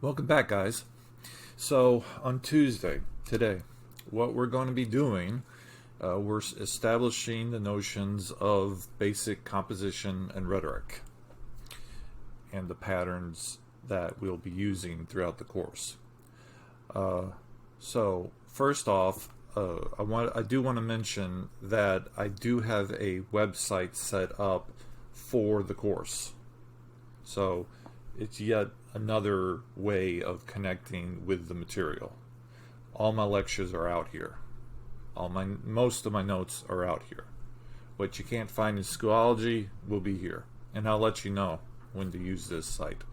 Welcome back, guys. So, on Tuesday, today, what we're going to be doing, we're establishing the notions of basic composition and rhetoric and the patterns that we'll be using throughout the course. So, first off, I do want to mention that I do have a website set up for the course. So, it's yet another way of connecting with the material. All my lectures are out here. Most of my notes are out here. What you can't find in Schoology will be here, and I'll let you know when to use this site.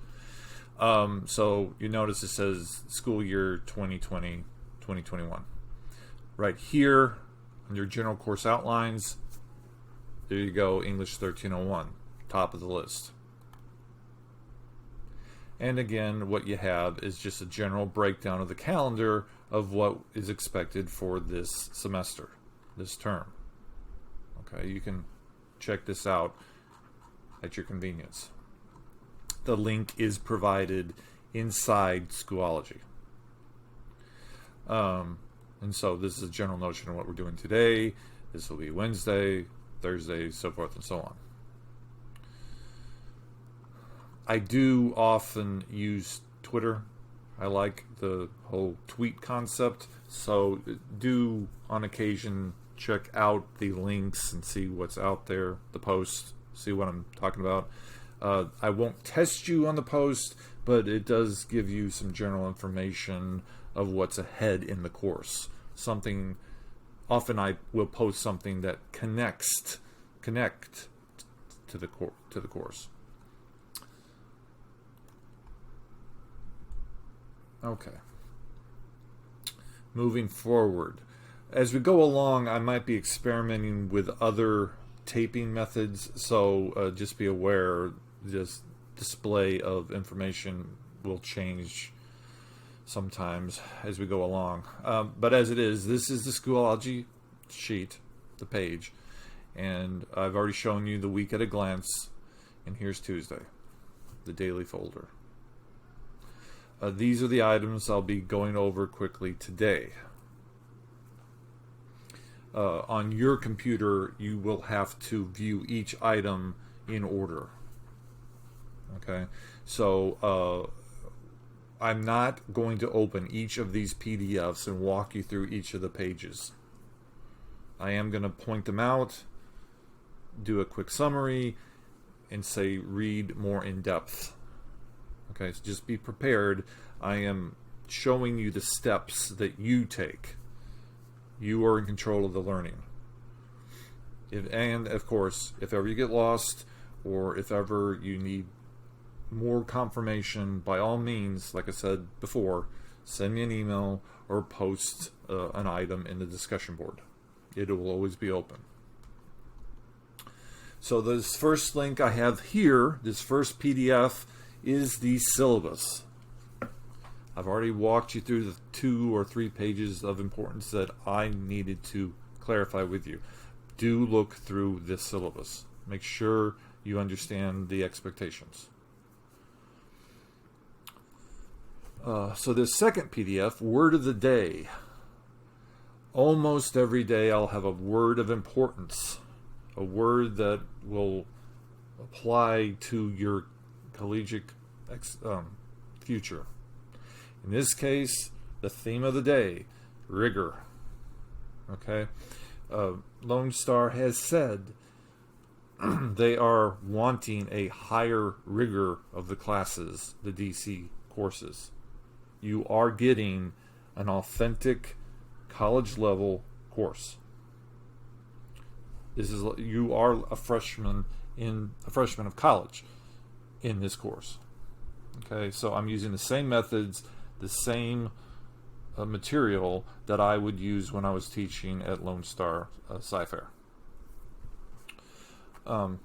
So you notice it says school year 2020-2021. Right here, under general course outlines, there you go, English 1301, top of the list. And again, what you have is just a general breakdown of the calendar of what is expected for this semester, this term. Okay, you can check this out at your convenience. The link is provided inside Schoology. And so this is a general notion of what we're doing today. This will be Wednesday, Thursday, so forth and so on. I do often use Twitter. I like the whole tweet concept. So do, on occasion, check out the links and see what's out there, the post, see what I'm talking about. I won't test you on the post, but it does give you some general information of what's ahead in the course. Often I will post something that connect to the course. Okay. Moving forward. As we go along, I might be experimenting with other taping methods, so just be aware this display of information will change sometimes as we go along. But as it is, this is the Schoology sheet, the page, and I've already shown you the week at a glance, and here's Tuesday, the daily folder. These are the items I'll be going over quickly today. On your computer, you will have to view each item in order. Okay, so I'm not going to open each of these PDFs and walk you through each of the pages. I am going to point them out, do a quick summary, and say read more in depth. Okay, so just be prepared. I am showing you the steps that you take. You are in control of the learning. And of course, if ever you get lost or if ever you need more confirmation, by all means, like I said before, send me an email or post an item in the discussion board. It will always be open. So this first link I have here, this first PDF, is the syllabus. I've already walked you through the 2 or 3 pages of importance that I needed to clarify with you. Do look through this syllabus. Make sure you understand the expectations. So this second PDF, word of the day. Almost every day I'll have a word of importance, a word that will apply to your collegiate future. In this case, the theme of the day, rigor. Okay, Lone Star has said they are wanting a higher rigor of the classes, the DC courses. You are getting an authentic college level course. You are a freshman of college in this course. Okay, so I'm using the same methods, the same material that I would use when I was teaching at Lone Star Sci-Fair.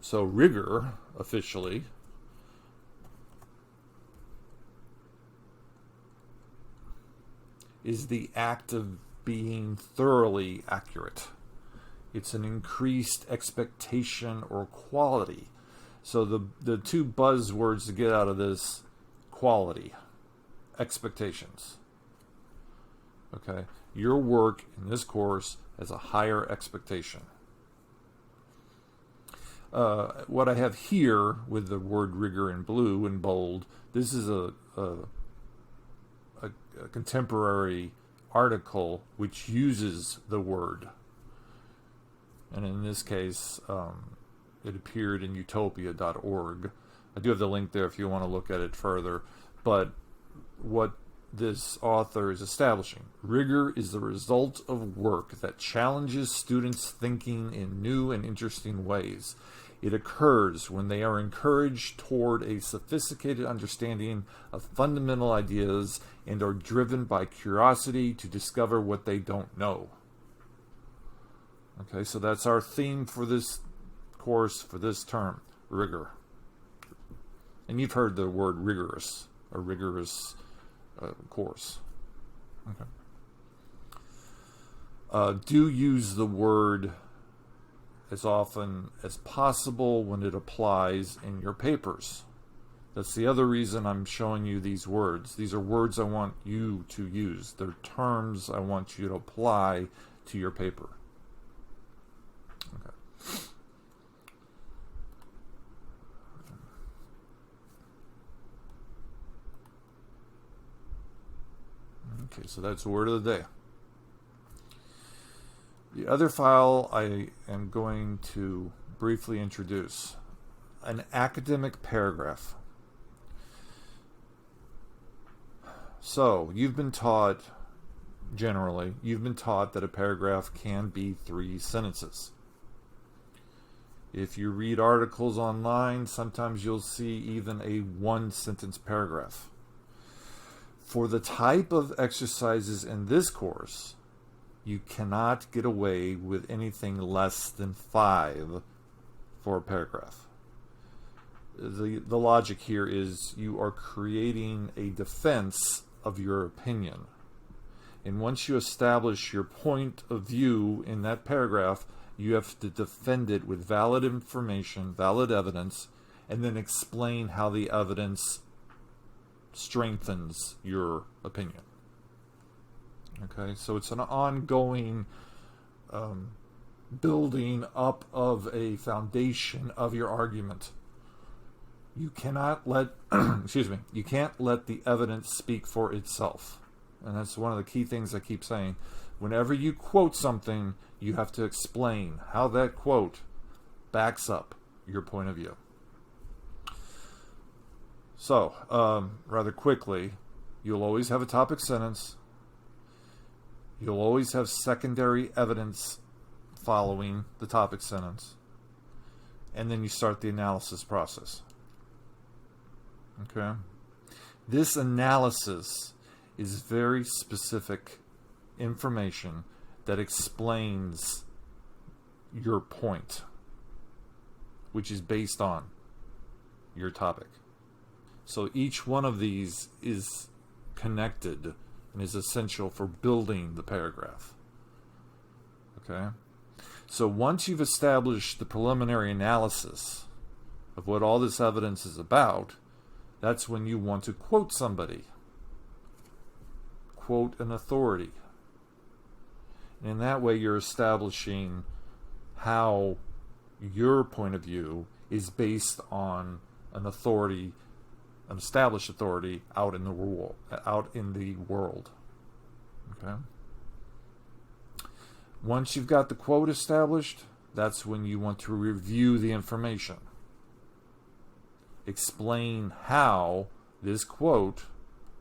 So rigor, officially, is the act of being thoroughly accurate. It's an increased expectation or quality. So the two buzzwords to get out of this: quality, expectations. Okay? Your work in this course has a higher expectation. What I have here with the word rigor in blue and bold, this is a contemporary article which uses the word. And in this case, it appeared in utopia.org. I do have the link there if you want to look at it further. But what this author is establishing, rigor is the result of work that challenges students' thinking in new and interesting ways. It occurs when they are encouraged toward a sophisticated understanding of fundamental ideas and are driven by curiosity to discover what they don't know. Okay, so that's our theme for this course, for this term, rigor. And you've heard the word rigorous, a rigorous course. Okay. Do use the word as often as possible when it applies in your papers. That's the other reason I'm showing you these words. These are words I want you to use. They're terms I want you to apply to your paper. Okay. Okay, so that's the word of the day. The other file I am going to briefly introduce, an academic paragraph. So, you've been taught that a paragraph can be 3 sentences. If you read articles online, sometimes you'll see even a 1-sentence paragraph. For the type of exercises in this course, you cannot get away with anything less than 5 for a paragraph. The logic here is you are creating a defense of your opinion. And once you establish your point of view in that paragraph, you have to defend it with valid information, valid evidence, and then explain how the evidence strengthens your opinion. Okay, so it's an ongoing building up of a foundation of your argument. You cannot let, you can't let the evidence speak for itself. And that's one of the key things I keep saying. Whenever you quote something, you have to explain how that quote backs up your point of view. So, rather quickly, you'll always have a topic sentence. You'll always have secondary evidence following the topic sentence. And then you start the analysis process. Okay? This analysis is very specific information that explains your point, which is based on your topic. So each one of these is connected and is essential for building the paragraph. Okay? So once you've established the preliminary analysis of what all this evidence is about, that's when you want to quote somebody. Quote an authority. And in that way you're establishing how your point of view is based on an authority, an established authority out in the world. Okay? Once you've got the quote established, that's when you want to review the information. Explain how this quote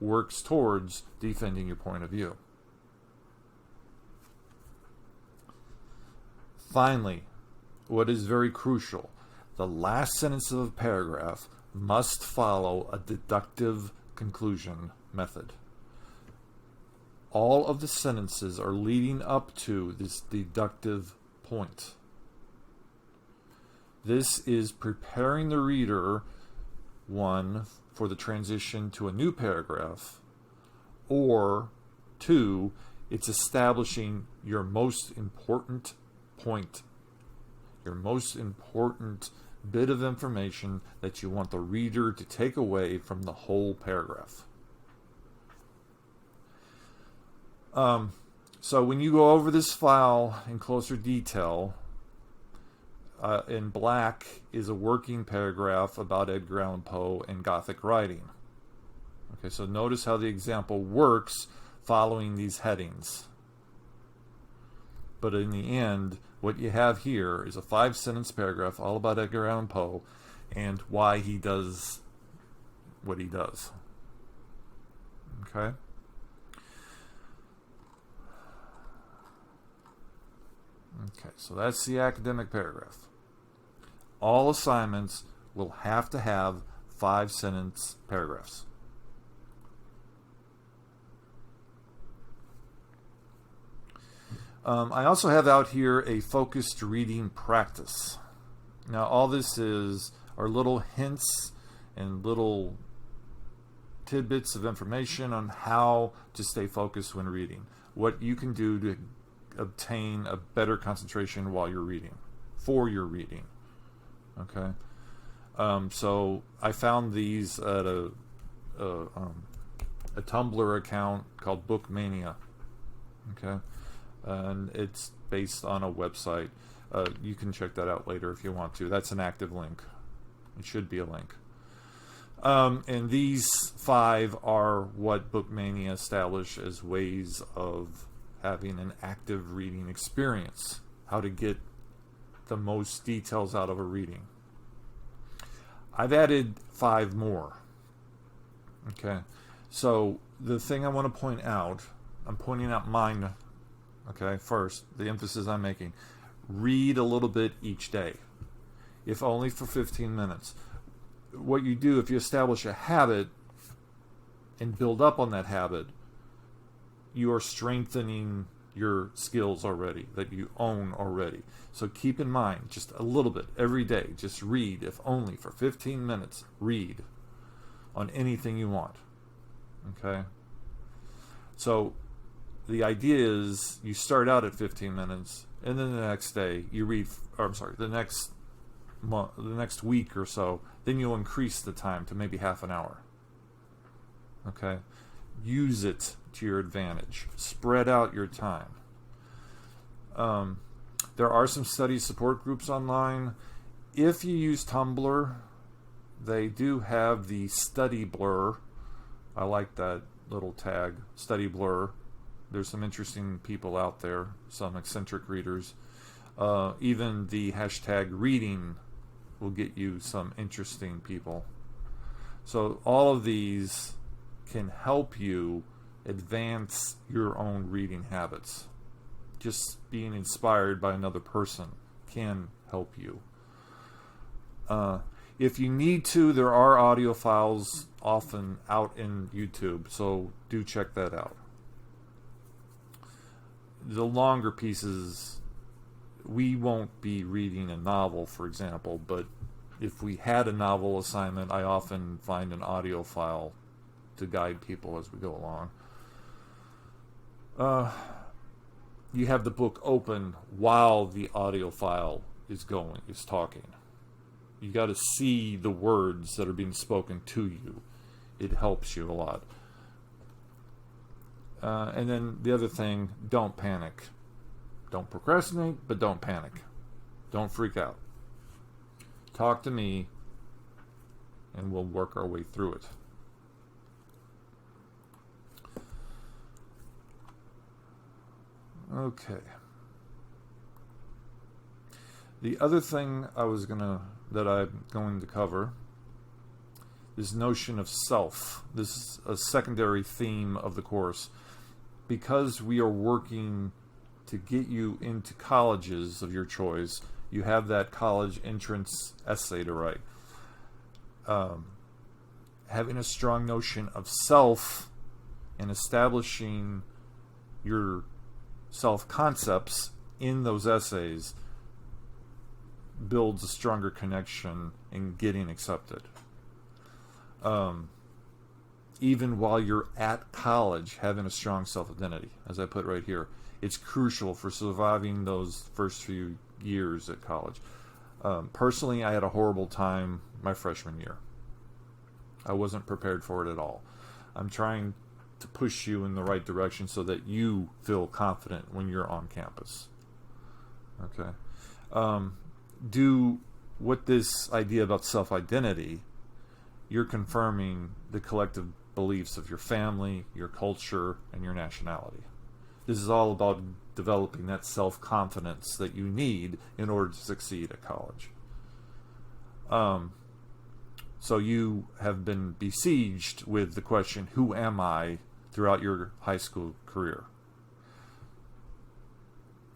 works towards defending your point of view. Finally, what is very crucial, the last sentence of a paragraph must follow a deductive conclusion method. All of the sentences are leading up to this deductive point. This is preparing the reader, 1, for the transition to a new paragraph, or 2, it's establishing your most important point, your most important bit of information that you want the reader to take away from the whole paragraph. So when you go over this file in closer detail, in black is a working paragraph about Edgar Allan Poe and Gothic writing. Okay, so notice how the example works following these headings. But in the end, what you have here is a 5-sentence paragraph all about Edgar Allan Poe and why he does what he does. Okay? Okay, so that's the academic paragraph. All assignments will have to have 5-sentence paragraphs. I also have out here a focused reading practice. Now, all this are little hints and little tidbits of information on how to stay focused when reading. What you can do to obtain a better concentration while you're reading, for your reading. Okay. So I found these at a Tumblr account called Bookmania. Okay. And it's based on a website. You can check that out later if you want to. That's an active link. It should be a link. And these 5 are what Bookmania established as ways of having an active reading experience. How to get the most details out of a reading. I've added 5 more. Okay. So the thing I want to point out, I'm pointing out mine. Okay, first, the emphasis I'm making. Read a little bit each day, if only for 15 minutes. What you do, if you establish a habit and build up on that habit, you are strengthening your skills already, that you own already. So keep in mind, just a little bit every day, just read, if only for 15 minutes, read on anything you want. Okay? So the idea is you start out at 15 minutes, and then the next day you read, the next month, the next week or so, then you'll increase the time to maybe half an hour. Okay? Use it to your advantage. Spread out your time. There are some study support groups online. If you use Tumblr, they do have the study blur. I like that little tag, study blur. There's some interesting people out there, some eccentric readers. Even the hashtag reading will get you some interesting people. So all of these can help you advance your own reading habits. Just being inspired by another person can help you. If you need to, there are audio files often out in YouTube, so do check that out. The longer pieces, we won't be reading a novel, for example, but if we had a novel assignment, I often find an audio file to guide people as we go along. You have the book open while the audio file is talking. You got to see the words that are being spoken to you. It helps you a lot. And then the other thing, don't panic. Don't procrastinate, but don't panic. Don't freak out. Talk to me, and we'll work our way through it. Okay. The other thing that I'm going to cover, this notion of self. This is a secondary theme of the course. Because we are working to get you into colleges of your choice, you have that college entrance essay to write. Having a strong notion of self and establishing your self-concepts in those essays builds a stronger connection in getting accepted. Even while you're at college, having a strong self-identity, as I put right here, it's crucial for surviving those first few years at college. Personally, I had a horrible time my freshman year. I wasn't prepared for it at all. I'm trying to push you in the right direction so that you feel confident when you're on campus. Okay. Do what this idea about self-identity, you're confirming the collective beliefs of your family, your culture, and your nationality. This is all about developing that self-confidence that you need in order to succeed at college. So you have been besieged with the question, who am I, throughout your high school career.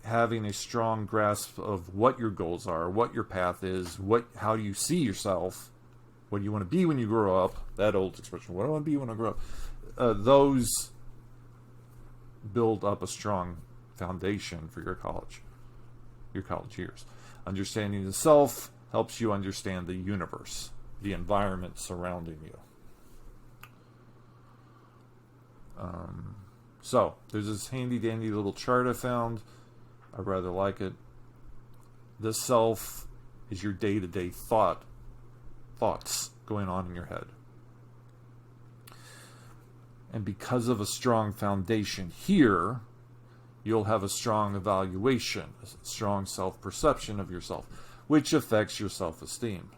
Having a strong grasp of what your goals are, what your path is, how you see yourself, what do you want to be when you grow up, that old expression, what do I want to be when I grow up, those build up a strong foundation for your college years. Understanding the self helps you understand the universe, the environment surrounding you. So, there's this handy dandy little chart I found. I rather like it. The self is your day-to-day thoughts going on in your head. And because of a strong foundation here, you'll have a strong evaluation, a strong self-perception of yourself, which affects your self-esteem,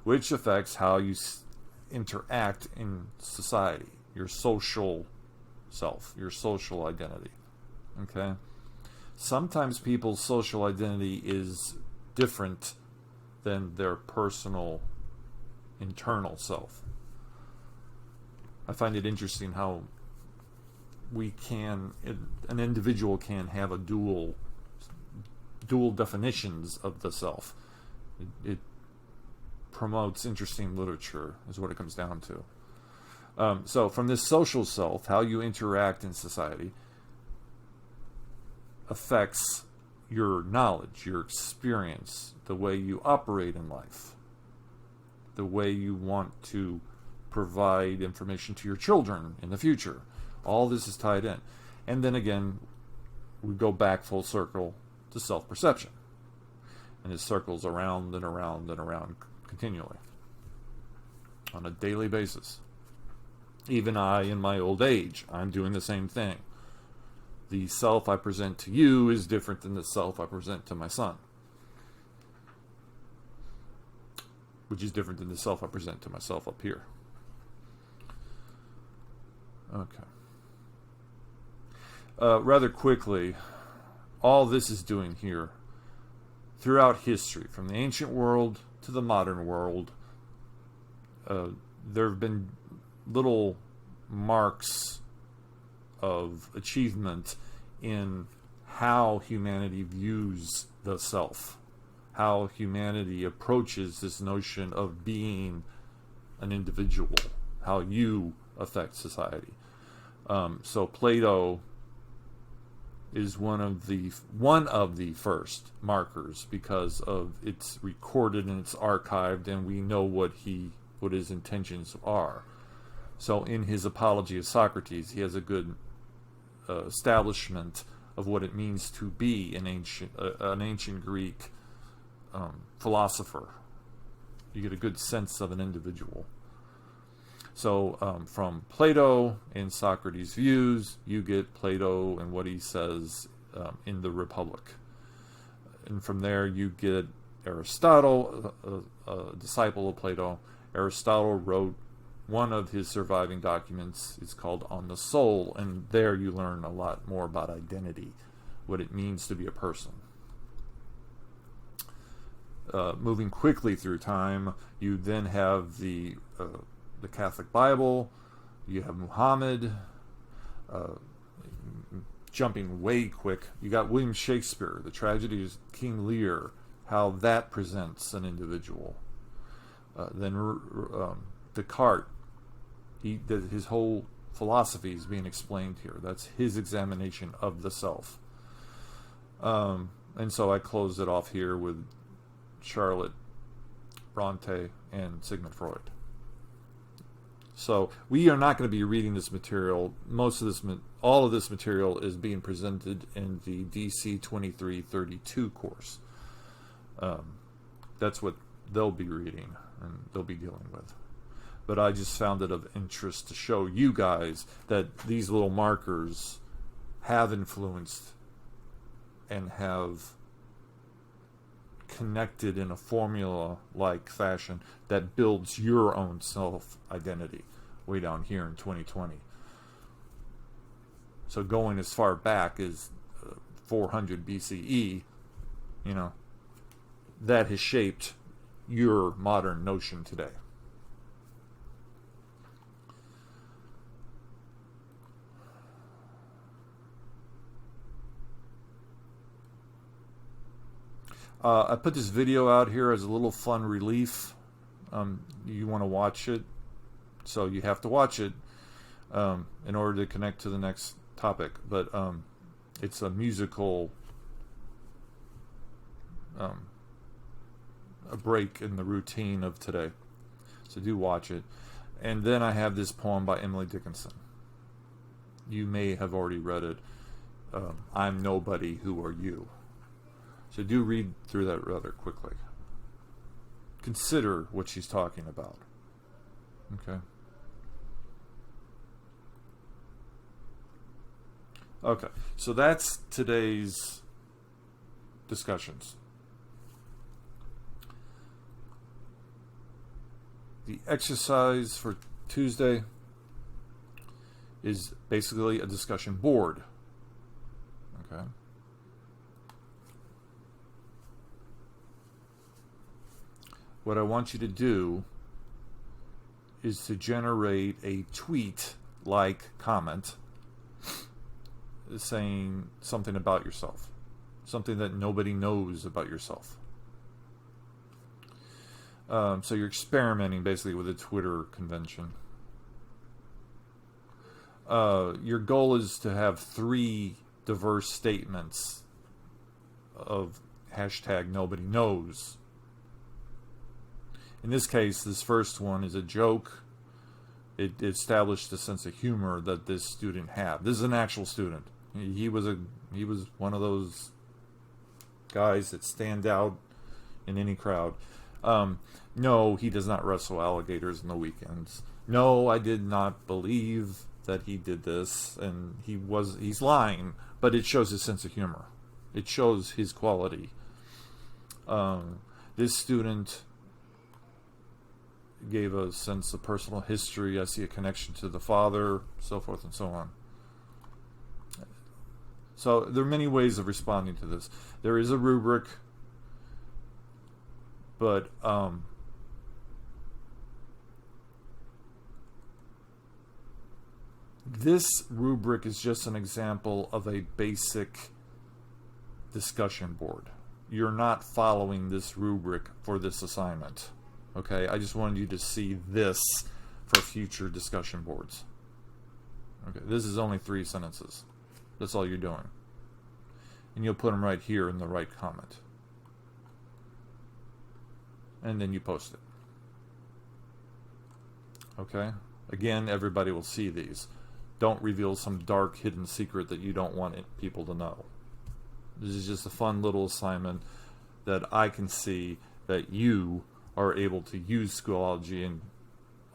which affects how you interact in society, your social self, your social identity. Okay? Sometimes people's social identity is different than their personal internal self. I find it interesting how an individual can have a dual definitions of the self. It promotes interesting literature, is what it comes down to. So from this social self, how you interact in society affects your knowledge, your experience, the way you operate in life, the way you want to provide information to your children in the future. All this is tied in. And then again, we go back full circle to self-perception. And it circles around and around and around continually on a daily basis. Even I, in my old age, I'm doing the same thing. The self I present to you is different than the self I present to my son, which is different than the self I present to myself up here. Okay. Rather quickly, all this is doing here, throughout history, from the ancient world to the modern world, there have been little marks of achievement in how humanity views the self, how humanity approaches this notion of being an individual, how you affect society. So Plato is one of the first markers, because of it's recorded and it's archived, and we know what his intentions are. So in his Apology of Socrates, he has a good establishment of what it means to be an ancient Greek philosopher. You get a good sense of an individual. So from Plato and Socrates' views, you get Plato and what he says in the Republic. And from there you get Aristotle, a disciple of Plato. Aristotle wrote one of his surviving documents. It's called On the Soul, and there you learn a lot more about identity, what it means to be a person. Moving quickly through time, you then have the Catholic Bible, you have Muhammad, jumping way quick, you got William Shakespeare, the tragedy of King Lear, how that presents an individual. Then Descartes, his whole philosophy is being explained here. That's his examination of the self. And so I close it off here with Charlotte Bronte and Sigmund Freud. So we are not going to be reading this material. All of this material is being presented in the DC 2332 course. That's what they'll be reading and they'll be dealing with. but I just found it of interest to show you guys that these little markers have influenced and have connected in a formula-like fashion that builds your own self-identity way down here in 2020. So going as far back as 400 BCE, you know, that has shaped your modern notion today. I put this video out here as a little fun relief. You want to watch it, so you have to watch it in order to connect to the next topic. But it's a musical a break in the routine of today. So do watch it. And then I have this poem by Emily Dickinson. You may have already read it. I'm Nobody, Who Are You? So do read through that rather quickly. Consider what she's talking about. Okay. Okay, so that's today's discussions. The exercise for Tuesday is basically a discussion board. Okay. What I want you to do is to generate a tweet-like comment saying something about yourself, something that nobody knows about yourself. So you're experimenting basically with a Twitter convention. Your goal is to have 3 diverse statements of hashtag nobody knows. In this case, this first one is a joke. It established a sense of humor that this student had. This is an actual student. He was one of those guys that stand out in any crowd. No, he does not wrestle alligators on the weekends. No, I did not believe that he did this, and he's lying, but it shows his sense of humor. It shows his quality. This student gave a sense of personal history. I see a connection to the father, so forth and so on. So there are many ways of responding to this. There is a rubric, but this rubric is just an example of a basic discussion board. You're not following this rubric for this assignment. Okay, I just wanted you to see this for future discussion boards. Okay, this is only 3 sentences. That's all you're doing. And you'll put them right here in the right comment. And then you post it. Okay? Again, everybody will see these. Don't reveal some dark hidden secret that you don't want people to know. This is just a fun little assignment that I can see that you are able to use Schoology and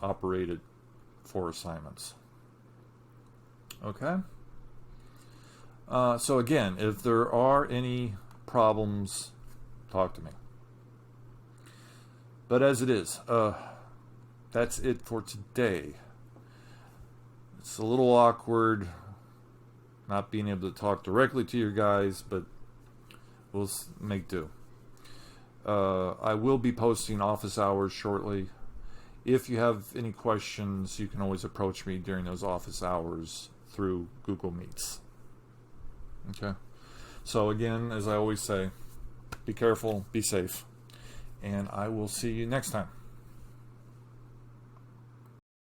operate it for assignments. Okay? So again, if there are any problems, talk to me. But as it is, that's it for today. It's a little awkward not being able to talk directly to you guys, but we'll make do. I will be posting office hours shortly. If you have any questions, you can always approach me during those office hours through Google Meets. Okay? So again, as I always say, be careful, be safe, and I will see you next time.